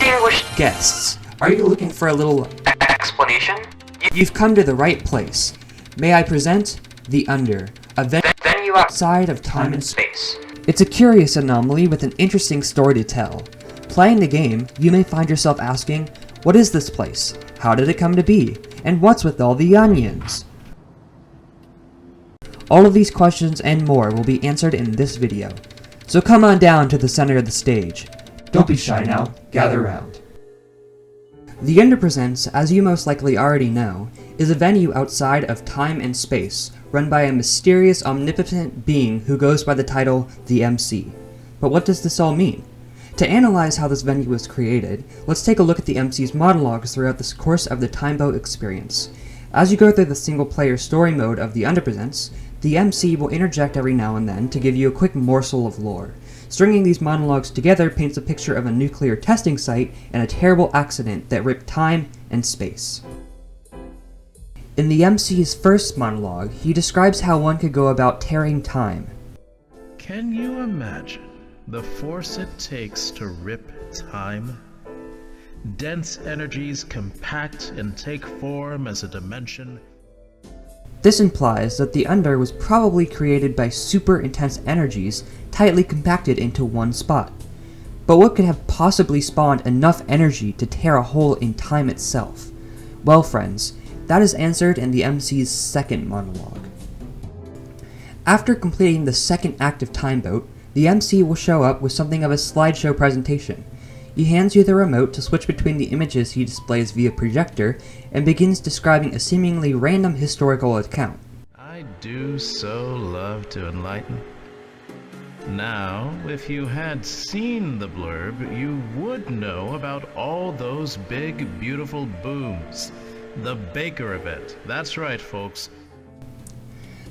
Distinguished guests, are you looking for a little explanation? You've come to the right place. May I present The Under, a Venue outside of time and space. It's a curious anomaly with an interesting story to tell. Playing the game, you may find yourself asking, what is this place? How did it come to be? And what's with all the onions? All of these questions and more will be answered in this video. So come on down to the center of the stage. Don't be shy now, gather round. The Under Presents, as you most likely already know, is a venue outside of time and space, run by a mysterious, omnipotent being who goes by the title, the MC. But what does this all mean? To analyze how this venue was created, let's take a look at the MC's monologues throughout the course of the Timeboat experience. As you go through the single-player story mode of the Under Presents, the MC will interject every now and then to give you a quick morsel of lore. Stringing these monologues together paints a picture of a nuclear testing site and a terrible accident that ripped time and space. In the MC's first monologue, he describes how one could go about tearing time. Can you imagine the force it takes to rip time? Dense energies compact and take form as a dimension. This implies that the Under was probably created by super intense energies tightly compacted into one spot. But what could have possibly spawned enough energy to tear a hole in time itself? Well, friends, that is answered in the MC's second monologue. After completing the second act of Timeboat, the MC will show up with something of a slideshow presentation. He hands you the remote to switch between the images he displays via projector and begins describing a seemingly random historical account. I do so love to enlighten. Now, if you had seen the blurb, you would know about all those big, beautiful booms. The Baker event. That's right, folks.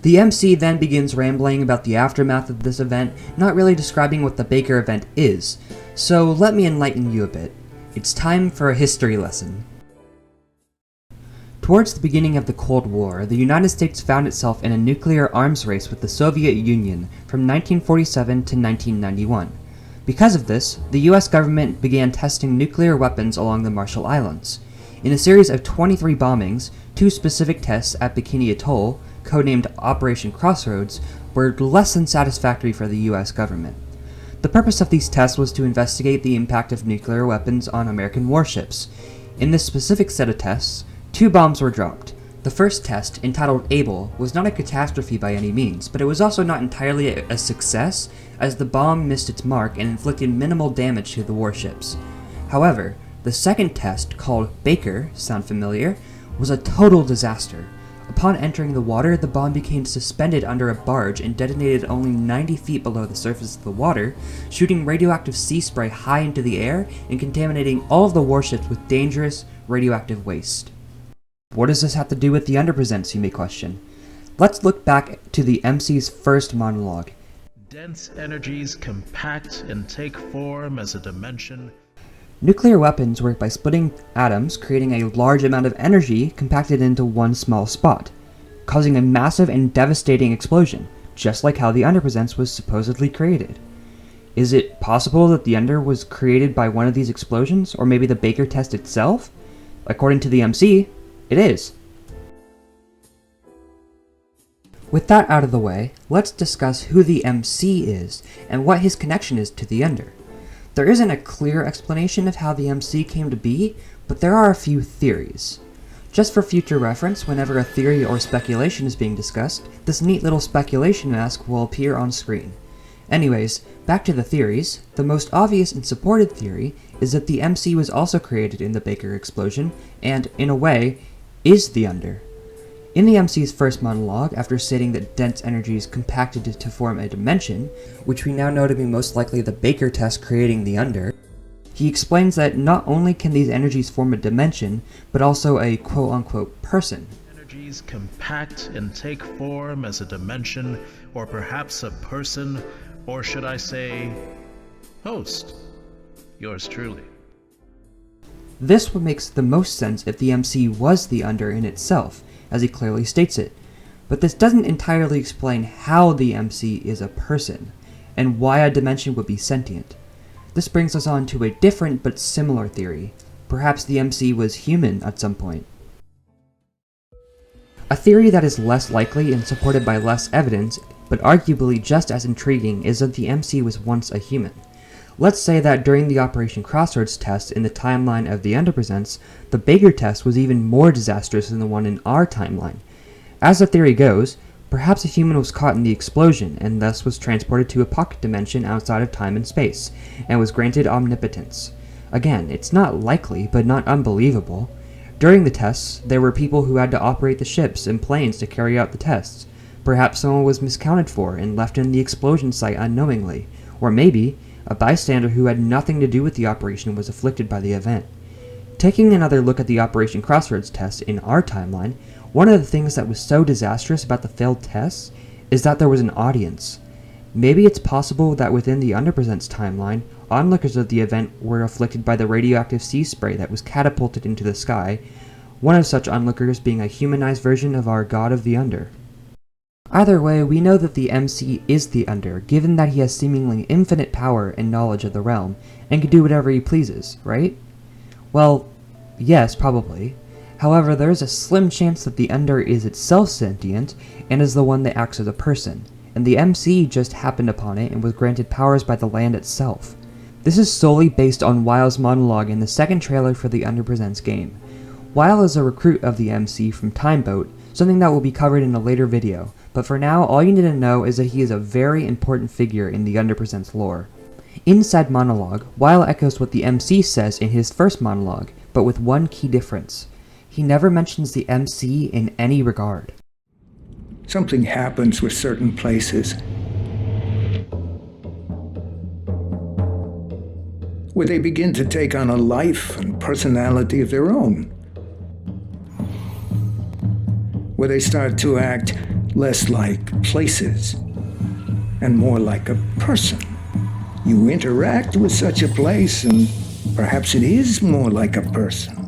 The MC then begins rambling about the aftermath of this event, not really describing what the Baker event is. So let me enlighten you a bit. It's time for a history lesson. Towards the beginning of the Cold War, the United States found itself in a nuclear arms race with the Soviet Union from 1947 to 1991. Because of this, the US government began testing nuclear weapons along the Marshall Islands. In a series of 23 bombings, 2 specific tests at Bikini Atoll, codenamed Operation Crossroads, were less than satisfactory for the US government. The purpose of these tests was to investigate the impact of nuclear weapons on American warships. In this specific set of tests, 2 bombs were dropped. The first test, entitled Able, was not a catastrophe by any means, but it was also not entirely a success, as the bomb missed its mark and inflicted minimal damage to the warships. However, the second test, called Baker, sound familiar, was a total disaster. Upon entering the water, the bomb became suspended under a barge and detonated only 90 feet below the surface of the water, shooting radioactive sea spray high into the air and contaminating all of the warships with dangerous radioactive waste. What does this have to do with the Under Presents, you may question? Let's look back to the MC's first monologue. Dense energies compact and take form as a dimension. Nuclear weapons work by splitting atoms, creating a large amount of energy compacted into one small spot, causing a massive and devastating explosion, just like how the Under Presents was supposedly created. Is it possible that the Under was created by one of these explosions, or maybe the Baker test itself? According to the MC, it is. With that out of the way, let's discuss who the MC is and what his connection is to the Under. There isn't a clear explanation of how the MC came to be, but there are a few theories. Just for future reference, whenever a theory or speculation is being discussed, this neat little speculation mask will appear on screen. Anyways, back to the theories. The most obvious and supported theory is that the MC was also created in the Baker explosion, and, in a way, is the Under. In the MC's first monologue, after stating that dense energies compacted to form a dimension, which we now know to be most likely the Baker test creating the Under, he explains that not only can these energies form a dimension, but also a quote-unquote person. Energies compact and take form as a dimension, or perhaps a person, or should I say, host. Yours truly. This would make the most sense if the MC was the Under in itself, as he clearly states it, but this doesn't entirely explain how the MC is a person, and why a dimension would be sentient. This brings us on to a different but similar theory. Perhaps the MC was human at some point. A theory that is less likely and supported by less evidence, but arguably just as intriguing, is that the MC was once a human. Let's say that during the Operation Crossroads test in the timeline of the Underpresents, the Baker test was even more disastrous than the one in our timeline. As the theory goes, perhaps a human was caught in the explosion and thus was transported to a pocket dimension outside of time and space, and was granted omnipotence. Again, it's not likely, but not unbelievable. During the tests, there were people who had to operate the ships and planes to carry out the tests. Perhaps someone was miscounted for and left in the explosion site unknowingly, or maybe a bystander who had nothing to do with the operation was afflicted by the event. Taking another look at the Operation Crossroads test in our timeline, one of the things that was so disastrous about the failed tests is that there was an audience. Maybe it's possible that within the Underpresents timeline, onlookers of the event were afflicted by the radioactive sea spray that was catapulted into the sky, one of such onlookers being a humanized version of our God of the Under. Either way, we know that the MC is the Under, given that he has seemingly infinite power and knowledge of the realm, and can do whatever he pleases, right? Well, yes, probably. However, there is a slim chance that the Under is itself sentient, and is the one that acts as a person, and the MC just happened upon it and was granted powers by the land itself. This is solely based on Wile's monologue in the second trailer for the Underpresents game. Wile is a recruit of the MC from Timeboat, something that will be covered in a later video, but for now all you need to know is that he is a very important figure in the Underpresents lore. In said monologue, Wile echoes what the MC says in his first monologue, but with one key difference. He never mentions the MC in any regard. Something happens with certain places where they begin to take on a life and personality of their own, where they start to act less like places and more like a person. You interact with such a place and perhaps it is more like a person.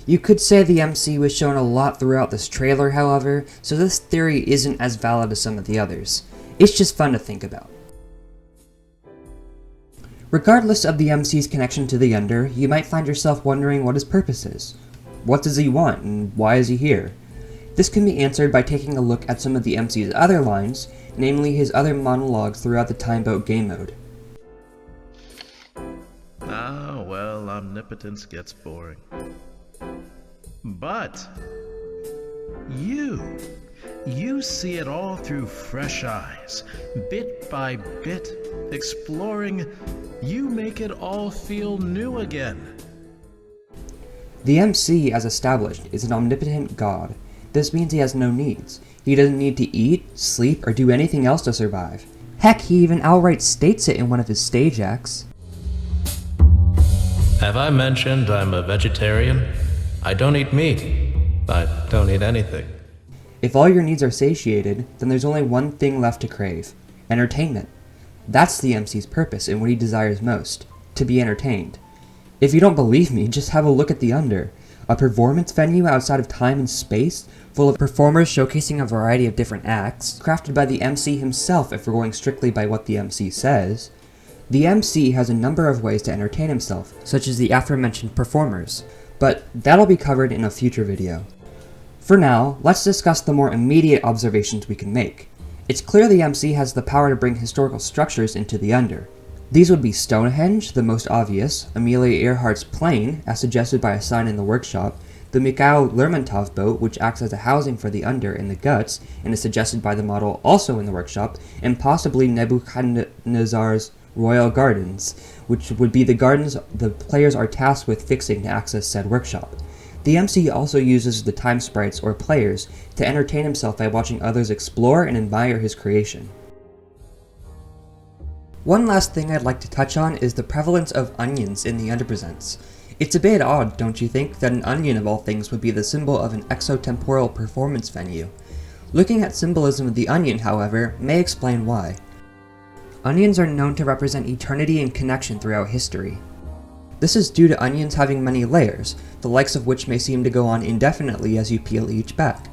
You could say the MC was shown a lot throughout this trailer, however, so this theory isn't as valid as some of the others. It's just fun to think about. Regardless of the MC's connection to the Under, you might find yourself wondering what his purpose is. What does he want, and why is he here? This can be answered by taking a look at some of the MC's other lines, namely his other monologues throughout the Timeboat game mode. Ah, well, omnipotence gets boring. But you see it all through fresh eyes, bit by bit, exploring. You make it all feel new again. The MC, as established, is an omnipotent god. This means he has no needs. He doesn't need to eat, sleep, or do anything else to survive. Heck, he even outright states it in one of his stage acts. Have I mentioned I'm a vegetarian? I don't eat meat. I don't eat anything. If all your needs are satiated, then there's only one thing left to crave: entertainment. That's the MC's purpose and what he desires most: to be entertained. If you don't believe me, just have a look at the Under, a performance venue outside of time and space, full of performers showcasing a variety of different acts, crafted by the MC himself if we're going strictly by what the MC says. The MC has a number of ways to entertain himself, such as the aforementioned performers, but that'll be covered in a future video. For now, let's discuss the more immediate observations we can make. It's clear the MC has the power to bring historical structures into the Under. These would be Stonehenge, the most obvious, Amelia Earhart's plane, as suggested by a sign in the workshop, the Mikhail Lermontov boat, which acts as a housing for the Under in the Guts, and is suggested by the model also in the workshop, and possibly Nebuchadnezzar's Royal Gardens, which would be the gardens the players are tasked with fixing to access said workshop. The MC also uses the time sprites or players to entertain himself by watching others explore and admire his creation. One last thing I'd like to touch on is the prevalence of onions in the Underpresents. It's a bit odd, don't you think, that an onion of all things would be the symbol of an exotemporal performance venue. Looking at symbolism of the onion, however, may explain why. Onions are known to represent eternity and connection throughout history. This is due to onions having many layers, the likes of which may seem to go on indefinitely as you peel each back.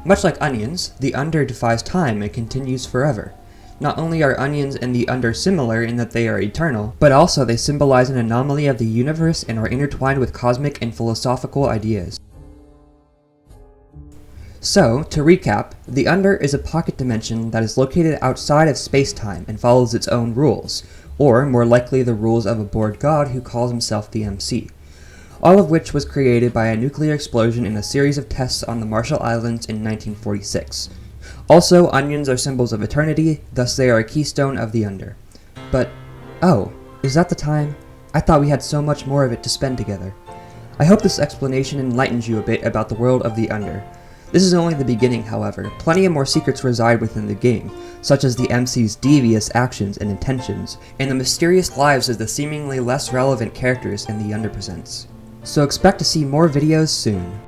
Much like onions, the Under defies time and continues forever. Not only are onions and the Under similar in that they are eternal, but also they symbolize an anomaly of the universe and are intertwined with cosmic and philosophical ideas. So, to recap, the Under is a pocket dimension that is located outside of space-time and follows its own rules, or more likely the rules of a bored god who calls himself the MC. All of which was created by a nuclear explosion in a series of tests on the Marshall Islands in 1946. Also, onions are symbols of eternity, thus they are a keystone of the Under. But, oh, is that the time? I thought we had so much more of it to spend together. I hope this explanation enlightens you a bit about the world of the Under. This is only the beginning, however. Plenty of more secrets reside within the game, such as the MC's devious actions and intentions, and the mysterious lives of the seemingly less relevant characters in the Under presents. So expect to see more videos soon.